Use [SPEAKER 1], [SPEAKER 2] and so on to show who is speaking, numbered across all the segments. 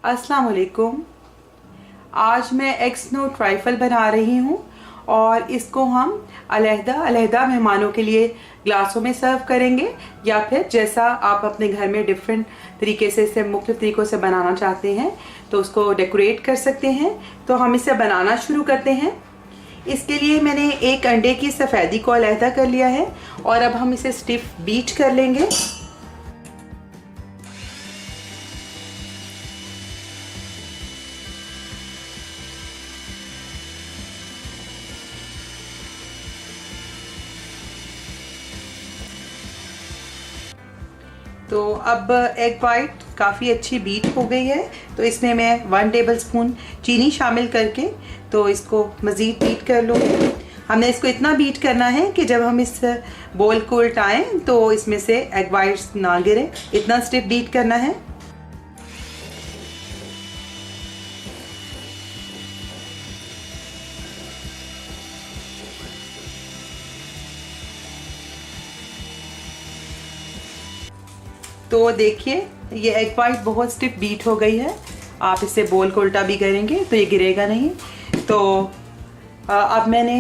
[SPEAKER 1] अस्सलाम वालेकुम। आज मैं एग स्नो ट्राइफल बना रही हूँ और इसको हम अलहदा मेहमानों के लिए ग्लासों में सर्व करेंगे या फिर जैसा आप अपने घर में डिफरेंट तरीके से इसे मुख्तलिफ तरीक़ों से बनाना चाहते हैं तो उसको डेकोरेट कर सकते हैं। तो हम इसे बनाना शुरू करते हैं। इसके लिए मैंने एक अंडे की सफ़ेदी को अलहदा कर लिया है और अब हम इसे स्टिफ बीट कर लेंगे। तो अब एग वाइट काफ़ी अच्छी बीट हो गई है, तो इसमें मैं 1 टेबलस्पून चीनी शामिल करके तो इसको मज़ीद बीट कर लूँगी। हमने इसको इतना बीट करना है कि जब हम इस बोल को उल्टाएं तो इसमें से एग वाइट्स ना गिरे, इतना स्टिफ बीट करना है। तो देखिए ये एग वाइट बहुत स्टिफ बीट हो गई है। आप इसे बोल को उल्टा भी करेंगे तो ये गिरेगा नहीं। तो अब मैंने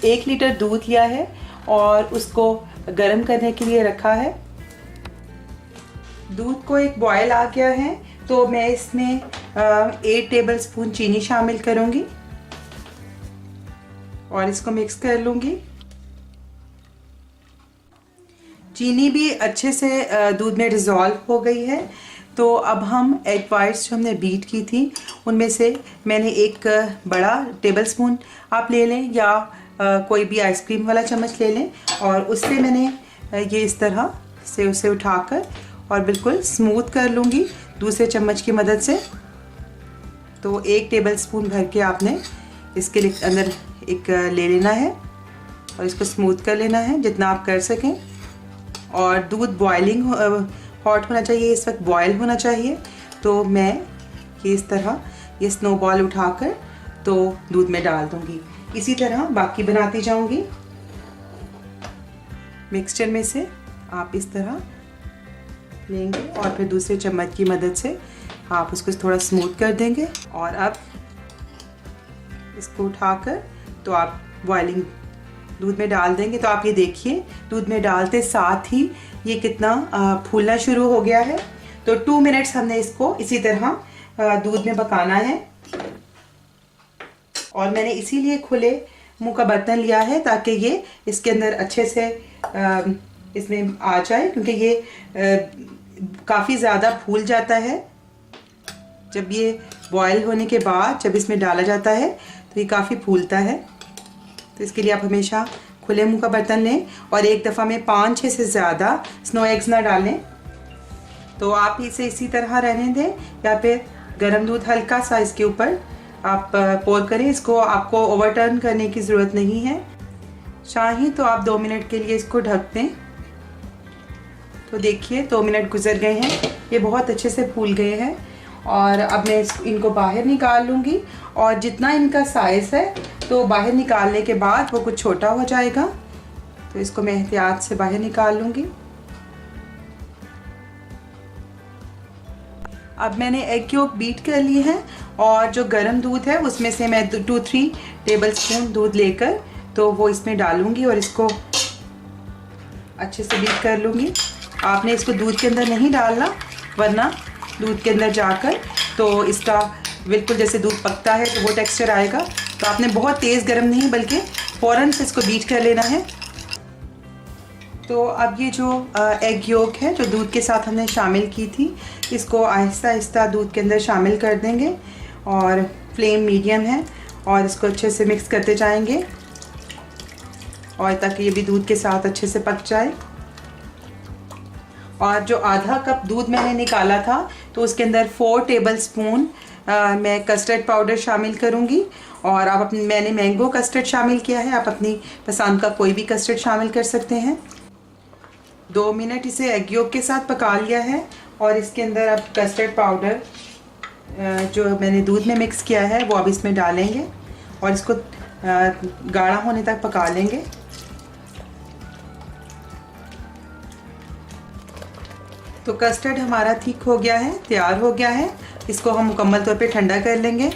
[SPEAKER 1] 1 लीटर दूध लिया है और उसको गर्म करने के लिए रखा है। दूध को एक बॉयल आ गया है तो मैं इसमें 8 टेबलस्पून चीनी शामिल करूंगी और इसको मिक्स कर लूंगी। चीनी भी अच्छे से दूध में डिज़ोल्व हो गई है। तो अब हम एग वाइट्स जो हमने बीट की थी उनमें से मैंने एक बड़ा टेबलस्पून आप ले लें या कोई भी आइसक्रीम वाला चम्मच ले लें और उससे मैंने ये इस तरह से उसे उठाकर और बिल्कुल स्मूथ कर लूँगी दूसरे चम्मच की मदद से। तो 1 टेबलस्पून भर के आपने इसके अंदर एक ले लेना है और इसको स्मूथ कर लेना है जितना आप कर सकें। और दूध बॉइलिंग हॉट होना चाहिए, इस वक्त बॉयल होना चाहिए। तो मैं ये इस तरह ये स्नोबॉल उठाकर तो दूध में डाल दूंगी। इसी तरह बाकी बनाती जाऊंगी। मिक्सचर में से आप इस तरह लेंगे और फिर दूसरे चम्मच की मदद से आप उसको थोड़ा स्मूथ कर देंगे और अब इसको उठाकर तो आप बॉइलिंग दूध में डाल देंगे। तो आप ये देखिए दूध में डालते साथ ही ये कितना फूलना शुरू हो गया है। तो 2 मिनट्स हमने इसको इसी तरह दूध में पकाना है और मैंने इसीलिए खुले मुंह का बर्तन लिया है ताकि ये इसके अंदर अच्छे से इसमें आ जाए, क्योंकि ये काफ़ी ज़्यादा फूल जाता है। जब ये बॉयल होने के बाद जब इसमें डाला जाता है तो ये काफ़ी फूलता है। तो इसके लिए आप हमेशा खुले मुंह का बर्तन लें और एक दफ़ा में 5-6 से ज़्यादा स्नो एग्स ना डालें। तो आप इसे इसी तरह रहने दें या फिर गर्म दूध हल्का सा इसके ऊपर आप पोर करें। इसको आपको ओवरटर्न करने की ज़रूरत नहीं है। चाहें तो आप 2 मिनट के लिए इसको ढक दें। तो देखिए 2 मिनट गुजर गए हैं, ये बहुत अच्छे से फूल गए हैं और अब मैं इनको बाहर निकाल लूँगी और जितना इनका साइज़ है तो बाहर निकालने के बाद वो कुछ छोटा हो जाएगा। तो इसको मैं एहतियात से बाहर निकाल लूँगी। अब मैंने एग योक बीट कर लिए हैं और जो गर्म दूध है उसमें से मैं 2-3 टेबलस्पून दूध लेकर तो वो इसमें डालूँगी और इसको अच्छे से बीट कर लूँगी। आपने इसको दूध के अंदर नहीं डालना वरना दूध के अंदर जाकर तो इसका बिल्कुल जैसे दूध पकता है तो वो टेक्सचर आएगा। तो आपने बहुत तेज़ गर्म नहीं बल्कि फ़ौरन से इसको बीट कर लेना है। तो अब ये जो एग योक है जो दूध के साथ हमने शामिल की थी इसको आहिस्ता आहिस्ता दूध के अंदर शामिल कर देंगे और फ्लेम मीडियम है और इसको अच्छे से मिक्स करते जाएंगे और ताकि ये भी दूध के साथ अच्छे से पक जाए। और जो आधा कप दूध मैंने निकाला था तो उसके अंदर 4 टेबलस्पून मैं कस्टर्ड पाउडर शामिल करूंगी और आप मैंने मैंगो कस्टर्ड शामिल किया है, आप अपनी पसंद का कोई भी कस्टर्ड शामिल कर सकते हैं। 2 मिनट इसे एग योक के साथ पका लिया है और इसके अंदर अब कस्टर्ड पाउडर जो मैंने दूध में मिक्स किया है वो अब इसमें डालेंगे और इसको गाढ़ा होने तक पका लेंगे। तो कस्टर्ड हमारा थिक हो गया है, तैयार हो गया है। इसको हम मुकम्मल तौर पे ठंडा कर लेंगे।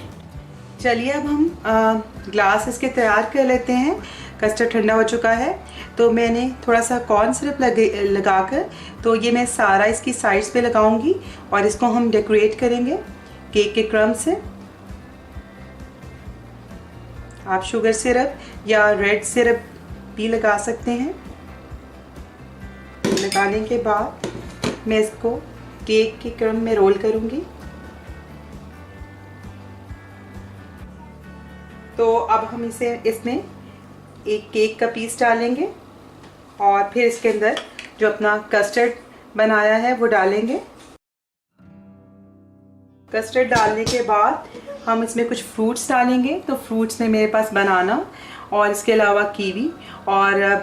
[SPEAKER 1] चलिए अब हम ग्लास इसके तैयार कर लेते हैं। कस्टर्ड ठंडा हो चुका है, तो मैंने थोड़ा सा कॉर्न सिरप लगाकर तो ये मैं सारा इसकी साइड्स पे लगाऊंगी और इसको हम डेकोरेट करेंगे केक के क्रम्ब से। आप शुगर सिरप या रेड सिरप भी लगा सकते हैं। लगाने के बाद मैं इसको केक के क्रम्ब में रोल करूंगी। तो अब हम इसमें एक केक का पीस डालेंगे और फिर इसके अंदर जो अपना कस्टर्ड बनाया है वो डालेंगे। कस्टर्ड डालने के बाद हम इसमें कुछ फ्रूट्स डालेंगे। तो फ्रूट्स में मेरे पास बनाना और इसके अलावा कीवी और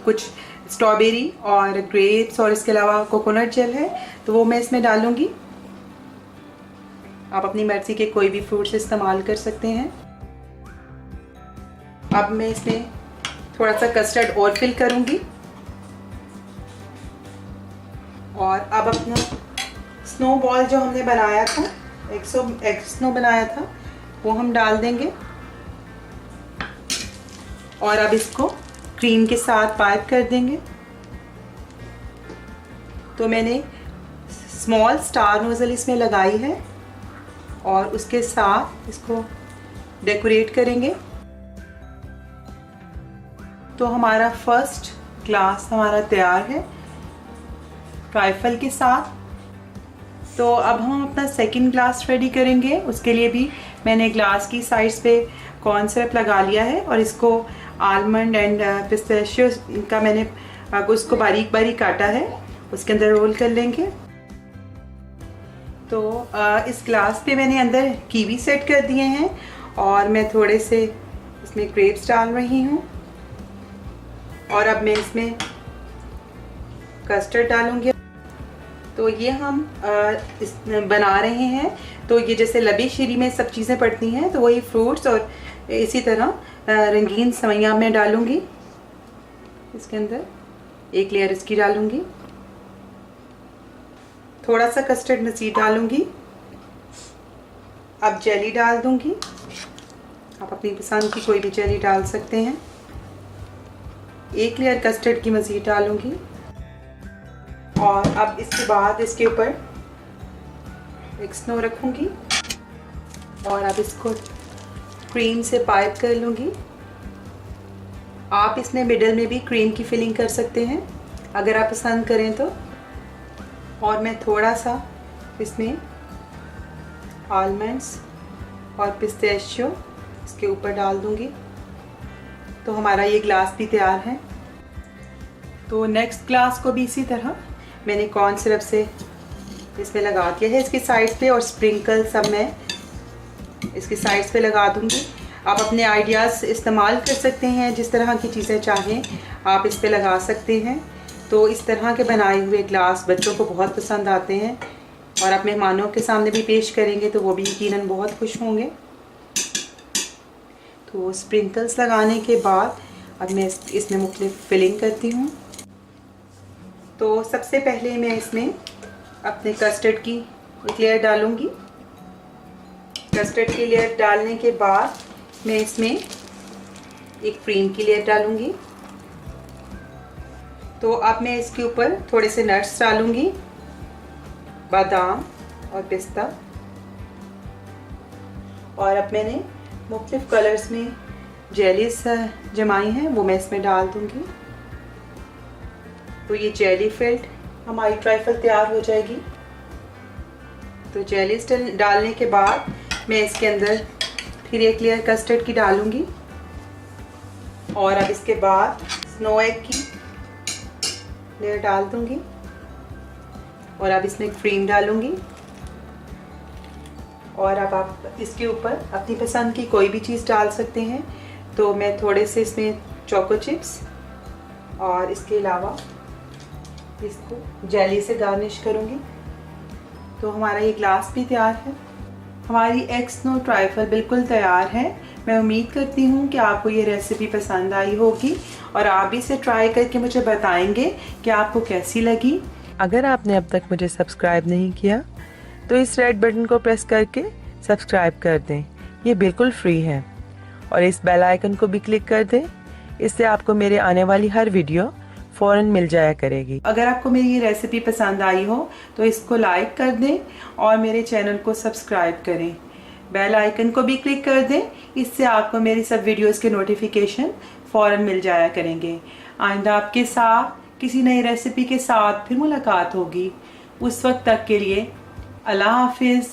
[SPEAKER 1] कुछ स्ट्रॉबेरी और ग्रेप्स और इसके अलावा कोकोनट जेल है, तो वो मैं इसमें डालूंगी। आप अपनी मर्ज़ी के कोई भी फ्रूट्स इस्तेमाल कर सकते हैं। अब मैं इसमें थोड़ा सा कस्टर्ड और फिल करूंगी और अब अपना स्नो बॉल जो हमने बनाया था, एक स्नो बनाया था, वो हम डाल देंगे और अब इसको क्रीम के साथ पाइप कर देंगे। तो मैंने स्मॉल स्टार नोजल इसमें लगाई है और उसके साथ इसको डेकोरेट करेंगे। तो हमारा फर्स्ट ग्लास हमारा तैयार है ट्राइफल के साथ। तो अब हम अपना सेकंड ग्लास रेडी करेंगे। उसके लिए भी मैंने ग्लास की साइड्स पे कॉर्न सिरप लगा लिया है और इसको आलमंड एंड पिस्ताशियो का मैंने उसको बारीक बारीक काटा है, उसके अंदर रोल कर लेंगे। तो इस ग्लास पे मैंने अंदर कीवी सेट कर दिए हैं और मैं थोड़े से इसमें ग्रेप्स डाल रही हूँ और अब मैं इसमें कस्टर्ड डालूंगी। तो ये हम बना रहे हैं, तो ये जैसे लबी शीरी में सब चीज़ें पड़ती हैं, तो वही फ्रूट्स और इसी तरह रंगीन सवैयाँ मैं डालूंगी। इसके अंदर एक लेयर इसकी डालूंगी, थोड़ा सा कस्टर्ड मज़ीद डालूंगी। अब जेली डाल दूंगी, आप अपनी पसंद की कोई भी जेली डाल सकते हैं। एक लेयर कस्टर्ड की मज़ीद डालूंगी और अब इसके बाद इसके ऊपर एक स्नो रखूंगी और अब इसको क्रीम से पाइप कर लूँगी। आप इसमें मिडल में भी क्रीम की फिलिंग कर सकते हैं अगर आप पसंद करें तो। और मैं थोड़ा सा इसमें आलमंड्स और पिस्ताशियो इसके ऊपर डाल दूँगी। तो हमारा ये ग्लास भी तैयार है। तो नेक्स्ट ग्लास को भी इसी तरह मैंने कॉर्न सिरप से इसमें लगा दिया है इसकी साइड पे और स्प्रिंकल सब मैं इसकी साइड्स पे लगा दूंगी। आप अपने आइडियाज़ इस्तेमाल कर सकते हैं, जिस तरह की चीज़ें चाहें आप इस पे लगा सकते हैं। तो इस तरह के बनाए हुए ग्लास बच्चों को बहुत पसंद आते हैं और आप मेहमानों के सामने भी पेश करेंगे तो वो भी यकीनन बहुत खुश होंगे। तो स्प्रिंकल्स लगाने के बाद अब मैं इसमें मुख्तलिफ फिलिंग करती हूँ। तो सबसे पहले मैं इसमें अपने कस्टर्ड की एक लेयर डालूँगी। कस्टर्ड की लेयर डालने के बाद मैं इसमें एक क्रीम की लेयर डालूँगी। तो अब मैं इसके ऊपर थोड़े से नट्स डालूँगी, बादाम और पिस्ता। और अब मैंने मुख्तलिफ कलर्स में जेलीस जमाई हैं, वो मैं इसमें डाल दूँगी। तो ये जेली फिल्ड हमारी ट्राइफल तैयार हो जाएगी। तो जेलीस डालने के बाद मैं इसके अंदर फिर एक लेयर कस्टर्ड की डालूँगी और अब इसके बाद स्नो एग की लेयर डाल दूँगी और अब इसमें क्रीम डालूँगी। और अब आप इसके ऊपर अपनी पसंद की कोई भी चीज़ डाल सकते हैं। तो मैं थोड़े से इसमें चोको चिप्स और इसके अलावा इसको जेली से गार्निश करूँगी। तो हमारा ये ग्लास भी तैयार है। हमारी एग स्नो ट्राइफल बिल्कुल तैयार है। मैं उम्मीद करती हूँ कि आपको ये रेसिपी पसंद आई होगी और आप भी इसे ट्राई करके मुझे बताएंगे कि आपको कैसी लगी। अगर आपने अब तक मुझे सब्सक्राइब नहीं किया
[SPEAKER 2] तो इस रेड बटन को प्रेस करके सब्सक्राइब कर दें, ये बिल्कुल फ्री है। और इस बेल आइकन को भी क्लिक कर दें, इससे आपको मेरे आने वाली हर वीडियो फ़ौरन मिल जाया करेगी।
[SPEAKER 1] अगर आपको मेरी ये रेसिपी पसंद आई हो तो इसको लाइक कर दें और मेरे चैनल को सब्सक्राइब करें। बेल आइकन को भी क्लिक कर दें, इससे आपको मेरी सब वीडियोस के नोटिफिकेशन फ़ौरन मिल जाया करेंगे। आइंदा आपके साथ किसी नई रेसिपी के साथ फिर मुलाकात होगी। उस वक्त तक के लिए अल्लाह हाफिज़।